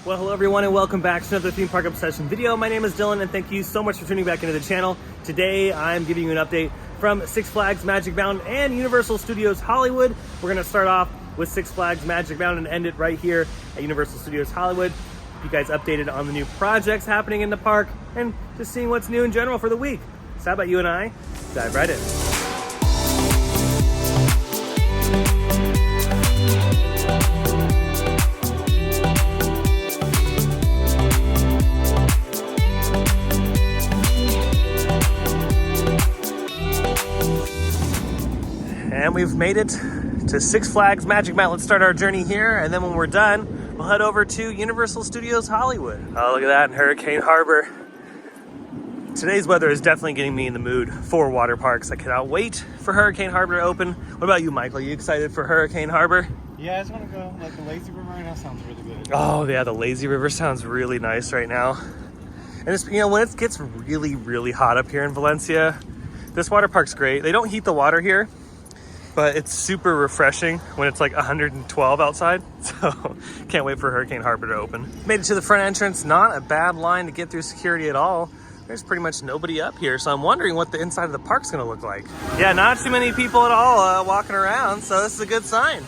Well, hello everyone and welcome back to another theme park obsession video. My name is Dylan and thank you so much for tuning back into the channel. Today I'm giving you an update from Six Flags Magic Mountain and Universal Studios Hollywood. We're going to start off with Six Flags Magic Mountain and end it right here at Universal Studios Hollywood. Keep you guys updated on the new projects happening in the park and just seeing what's new in general for the week. So how about you and I dive right in. And we've made it to Six Flags Magic Mountain. Let's start our journey here, and then when we're done, we'll head over to Universal Studios Hollywood. Oh, look at that, in Hurricane Harbor. Today's weather is definitely getting me in the mood for water parks. I cannot wait for Hurricane Harbor to open. What about you, Michael? Are you excited for Hurricane Harbor? Yeah, I just want to go like the lazy river right now. Sounds really good. Oh yeah, the lazy river sounds really nice right now. And it's, you know, when it gets really, really hot up here in Valencia, this water park's great. They don't heat the water here, but it's super refreshing when it's like 112 outside. So can't wait for Hurricane Harbor to open. Made it to the front entrance. Not a bad line to get through security at all. There's pretty much nobody up here, so I'm wondering what the inside of the park's gonna look like. Yeah, not too many people at all walking around, so this is a good sign.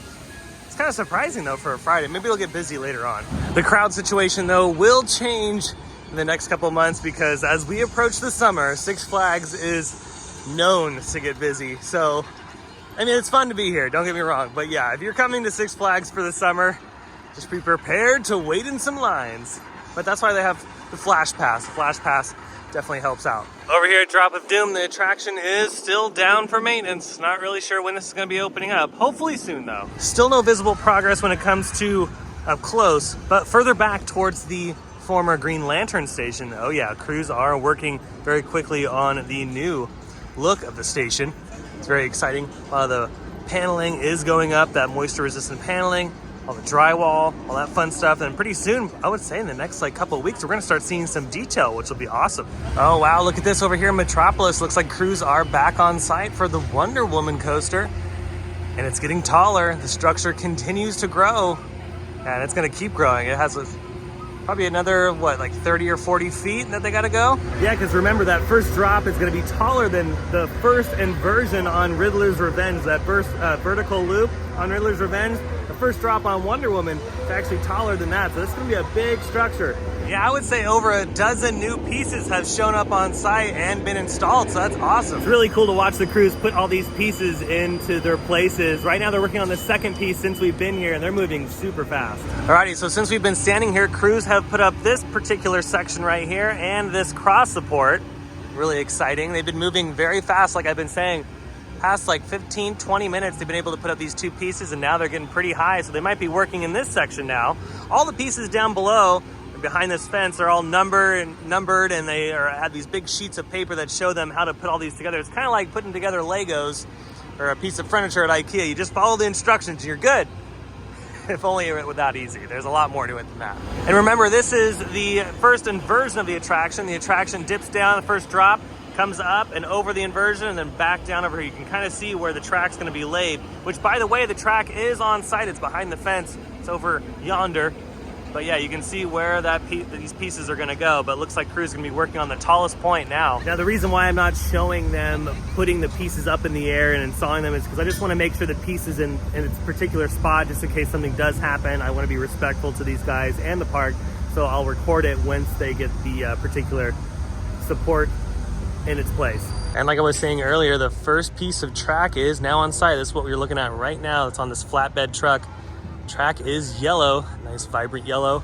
It's kind of surprising though for a Friday. Maybe it'll get busy later on. The crowd situation though will change in the next couple of months because as we approach the summer, Six Flags is known to get busy. So I mean, it's fun to be here, don't get me wrong. But yeah, if you're coming to Six Flags for the summer, just be prepared to wait in some lines. But that's why they have the Flash Pass. The Flash Pass definitely helps out. Over here at Drop of Doom, the attraction is still down for maintenance. Not really sure when this is gonna be opening up. Hopefully soon though. Still no visible progress when it comes to up close, but further back towards the former Green Lantern station. Oh yeah, crews are working very quickly on the new look of the station. It's very exciting. A lot of the paneling is going up, that moisture resistant paneling, all the drywall, all that fun stuff. And pretty soon, I would say in the next like couple of weeks, we're gonna start seeing some detail, which will be awesome. Oh wow, look at this over here in Metropolis. Looks like crews are back on site for the Wonder Woman coaster. And it's getting taller. The structure continues to grow and it's gonna keep growing. It has probably another, what, like 30 or 40 feet that they gotta go? Yeah, because remember that first drop is gonna be taller than the first inversion on Riddler's Revenge. That first vertical loop on Riddler's Revenge, the first drop on Wonder Woman is actually taller than that. So this is gonna be a big structure. Yeah, I would say over a dozen new pieces have shown up on site and been installed, so that's awesome. It's really cool to watch the crews put all these pieces into their places. Right now they're working on the second piece since we've been here and they're moving super fast. Alrighty, so since we've been standing here, crews have put up this particular section right here and this cross support. Really exciting. They've been moving very fast, like I've been saying. Past like 15, 20 minutes, they've been able to put up these two pieces and now they're getting pretty high, so they might be working in this section now. All the pieces down below behind this fence are all numbered and they have these big sheets of paper that show them how to put all these together. It's kind of like putting together Legos or a piece of furniture at IKEA. You just follow the instructions and you're good. If only it was that easy. There's a lot more to it than that. And remember, this is the first inversion of the attraction. The attraction dips down, the first drop, comes up and over the inversion and then back down over here. You can kind of see where the track's gonna be laid, which by the way, the track is on site. It's behind the fence. It's over yonder. But yeah, you can see where these pieces are gonna go, but it looks like crew's gonna be working on the tallest point now. Now, the reason why I'm not showing them putting the pieces up in the air and installing them is because I just wanna make sure the piece is in its particular spot just in case something does happen. I wanna be respectful to these guys and the park, so I'll record it once they get the particular support in its place. And like I was saying earlier, the first piece of track is now on site. This is what we're looking at right now. It's on this flatbed truck. Track is yellow, nice vibrant yellow.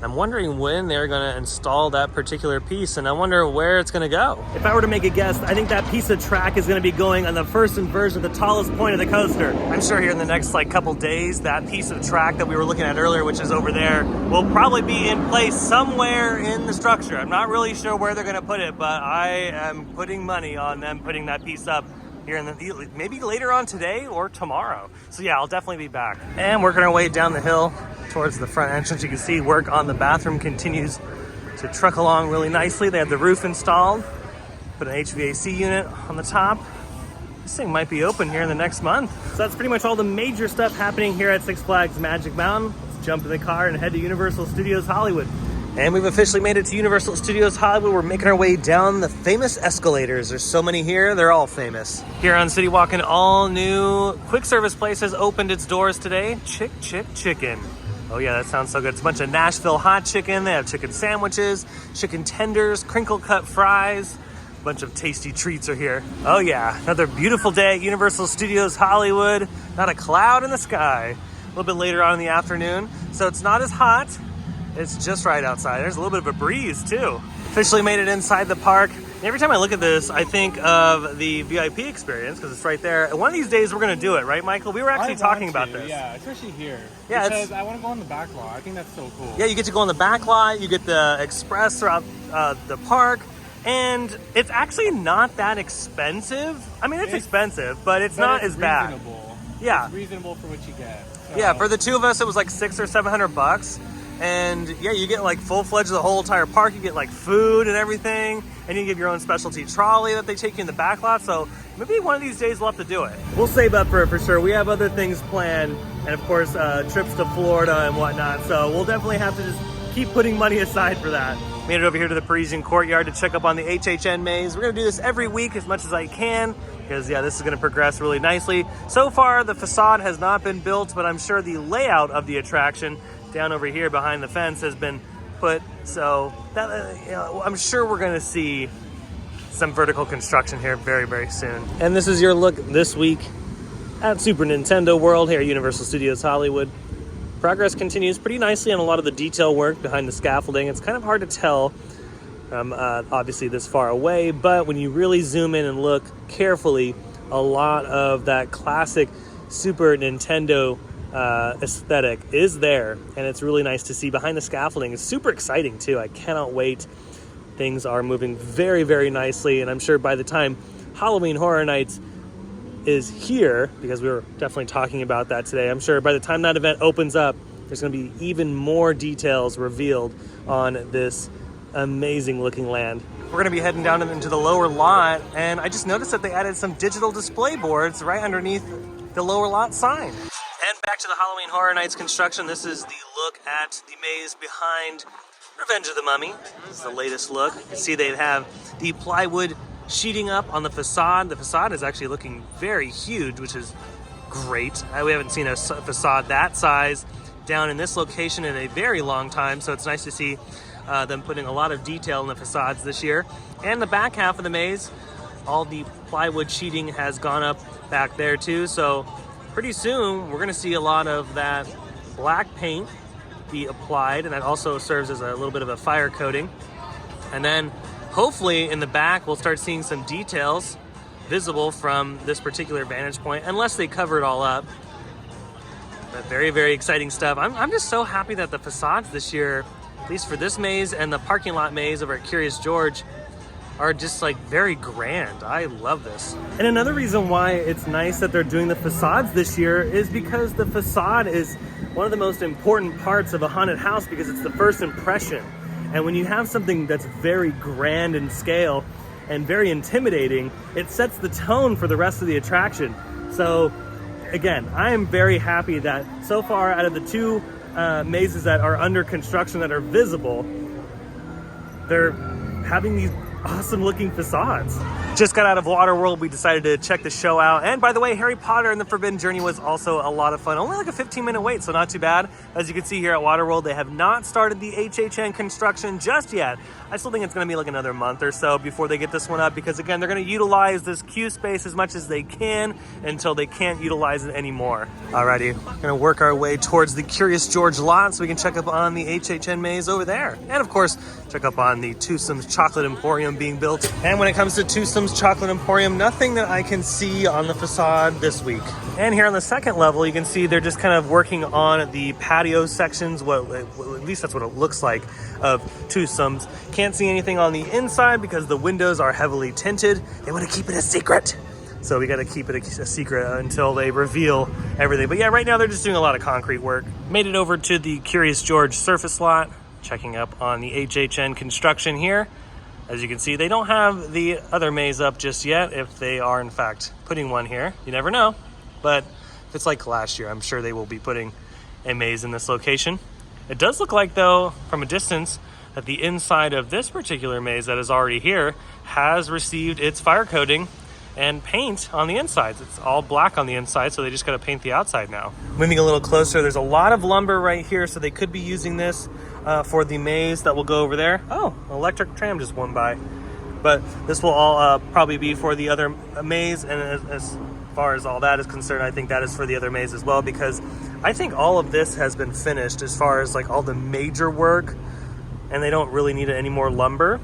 I'm wondering when they're gonna install that particular piece, and I wonder where it's gonna go. If I were to make a guess, I think that piece of track is gonna be going on the first inversion, the tallest point of the coaster. I'm sure here in the next like couple days, that piece of track that we were looking at earlier, which is over there, will probably be in place somewhere in the structure. I'm not really sure where they're gonna put it, but I am putting money on them putting that piece up here in the, maybe later on today or tomorrow. So yeah, I'll definitely be back. And working our way down the hill towards the front entrance, you can see work on the bathroom continues to truck along really nicely. They have the roof installed, put an HVAC unit on the top. This thing might be open here in the next month. So that's pretty much all the major stuff happening here at Six Flags Magic Mountain. Let's jump in the car and head to Universal Studios Hollywood. And we've officially made it to Universal Studios Hollywood. We're making our way down the famous escalators. There's so many here, they're all famous. Here on City Walk, an all new quick service place has opened its doors today. Chick Chicken. Oh yeah, that sounds so good. It's a bunch of Nashville hot chicken. They have chicken sandwiches, chicken tenders, crinkle cut fries. A bunch of tasty treats are here. Oh yeah, another beautiful day at Universal Studios Hollywood. Not a cloud in the sky. A little bit later on in the afternoon, so it's not as hot. It's just right outside. There's a little bit of a breeze too. Officially made it inside the park. Every time I look at this, I think of the VIP experience because it's right there. And one of these days we're gonna do it, right, Michael? We were actually talking about this. Yeah, especially here. Yeah, because I want to go on the back lot. I think that's so cool. Yeah, you get to go on the back lot. You get the express throughout the park. And it's actually not that expensive. I mean, it's expensive, but it's not as bad. Reasonable. Yeah. It's reasonable for what you get. So. Yeah, for the two of us, it was like $600 or $700. And yeah, you get like full-fledged the whole entire park. You get like food and everything. And you get your own specialty trolley that they take you in the back lot. So maybe one of these days we'll have to do it. We'll save up for it for sure. We have other things planned. And of course, trips to Florida and whatnot. So we'll definitely have to just keep putting money aside for that. Made it over here to the Parisian Courtyard to check up on the HHN Maze. We're gonna do this every week as much as I can because yeah, this is gonna progress really nicely. So far, the facade has not been built, but I'm sure the layout of the attraction down over here behind the fence has been put. So that, I'm sure we're gonna see some vertical construction here very, very soon. And this is your look this week at Super Nintendo World here at Universal Studios Hollywood. Progress continues pretty nicely on a lot of the detail work behind the scaffolding. It's kind of hard to tell from obviously this far away, but when you really zoom in and look carefully, a lot of that classic Super Nintendo aesthetic is there, and it's really nice to see behind the scaffolding. It's super exciting too. I cannot wait. Things are moving very, very nicely, and I'm sure by the time Halloween Horror Nights is here, because we were definitely talking about that today, I'm sure by the time that event opens up, there's going to be even more details revealed on this amazing looking land. We're going to be heading down into the lower lot, and I just noticed that they added some digital display boards right underneath the lower lot sign. And back to the Halloween Horror Nights construction. This is the look at the maze behind Revenge of the Mummy. This is the latest look. You can see they have the plywood sheeting up on the facade. The facade is actually looking very huge, which is great. We haven't seen a facade that size down in this location in a very long time, so it's nice to see them putting a lot of detail in the facades this year. And the back half of the maze, all the plywood sheeting has gone up back there too, so pretty soon we're going to see a lot of that black paint be applied, and that also serves as a little bit of a fire coating. And then hopefully in the back, we'll start seeing some details visible from this particular vantage point, unless they cover it all up. But very, very exciting stuff. I'm just so happy that the facades this year, at least for this maze and the parking lot maze over at Curious George, are just like very grand. I love this. And another reason why it's nice that they're doing the facades this year is because the facade is one of the most important parts of a haunted house, because it's the first impression. And when you have something that's very grand in scale and very intimidating, it sets the tone for the rest of the attraction. So again, I am very happy that so far out of the two mazes that are under construction that are visible, they're having these awesome looking facades. Just got out of Waterworld. We decided to check the show out. And by the way, Harry Potter and the Forbidden Journey was also a lot of fun. Only like a 15-minute wait, so not too bad. As you can see here at Waterworld, they have not started the HHN construction just yet. I still think it's going to be like another month or so before they get this one up, because again, they're going to utilize this queue space as much as they can until they can't utilize it anymore. Alrighty, we're going to work our way towards the Curious George lot so we can check up on the HHN Maze over there. And of course, check up on the Twosome's Chocolate Emporium being built. And when it comes to Twosome's Chocolate Emporium, nothing that I can see on the facade this week. And here on the second level, you can see they're just kind of working on the patio sections, at least that's what it looks like, of Twosome's. Can't see anything on the inside because the windows are heavily tinted. They want to keep it a secret. So we got to keep it a secret until they reveal everything. But yeah, right now they're just doing a lot of concrete work. Made it over to the Curious George surface lot, checking up on the HHN construction here. As you can see, they don't have the other maze up just yet, if they are in fact putting one here. You never know. But if it's like last year, I'm sure they will be putting a maze in this location. It does look like, though, from a distance, that the inside of this particular maze that is already here has received its fire coating and paint on the insides. It's all black on the inside, so they just gotta paint the outside now. Moving a little closer, there's a lot of lumber right here, so they could be using this for the maze that will go over there. Oh, electric tram just went by. But this will all probably be for the other maze, and as far as all that is concerned, I think that is for the other maze as well, because I think all of this has been finished as far as like all the major work, and they don't really need any more lumber.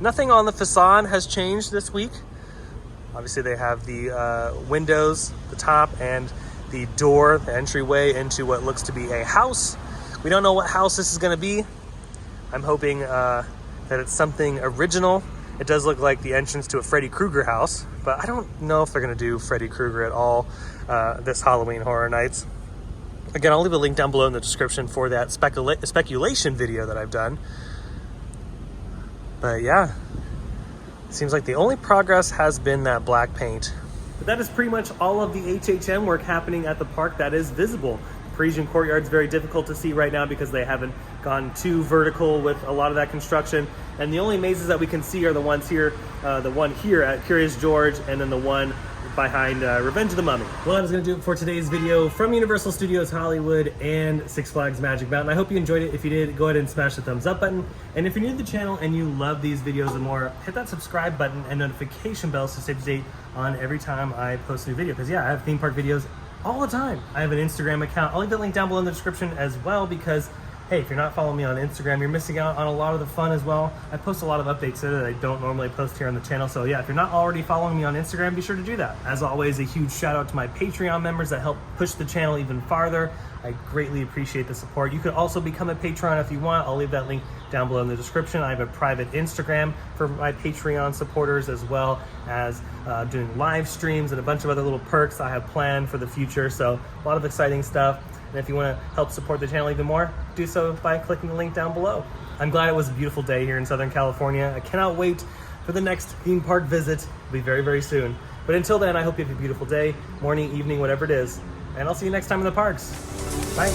Nothing on the facade has changed this week. Obviously they have the windows, the top, and the door, the entryway into what looks to be a house. We don't know what house this is gonna be. I'm hoping that it's something original. It does look like the entrance to a Freddy Krueger house, but I don't know if they're gonna do Freddy Krueger at all this Halloween Horror Nights. Again, I'll leave a link down below in the description for that speculation video that I've done. But yeah, it seems like the only progress has been that black paint. But that is pretty much all of the HHN work happening at the park that is visible. The Parisian Courtyard is very difficult to see right now because they haven't gone too vertical with a lot of that construction. And the only mazes that we can see are the ones here, the one here at Curious George, and then the one behind Revenge of the Mummy. Well, that is going to do it for today's video from Universal Studios Hollywood and Six Flags Magic Mountain. I hope you enjoyed it. If you did, go ahead and smash the thumbs up button. And if you're new to the channel and you love these videos and more, hit that subscribe button and notification bell to stay up to date on every time I post a new video. Because yeah, I have theme park videos all the time. I have an Instagram account. I'll leave that link down below in the description as well, because hey, if you're not following me on Instagram, you're missing out on a lot of the fun as well. I post a lot of updates there that I don't normally post here on the channel. So yeah, if you're not already following me on Instagram, be sure to do that. As always, a huge shout out to my Patreon members that help push the channel even farther. I greatly appreciate the support. You could also become a Patreon if you want. I'll leave that link down below in the description. I have a private Instagram for my Patreon supporters, as well as doing live streams and a bunch of other little perks I have planned for the future. So a lot of exciting stuff. And if you want to help support the channel even more, do so by clicking the link down below. I'm glad it was a beautiful day here in Southern California. I cannot wait for the next theme park visit. It'll be very, very soon. But until then, I hope you have a beautiful day, morning, evening, whatever it is. And I'll see you next time in the parks. Bye.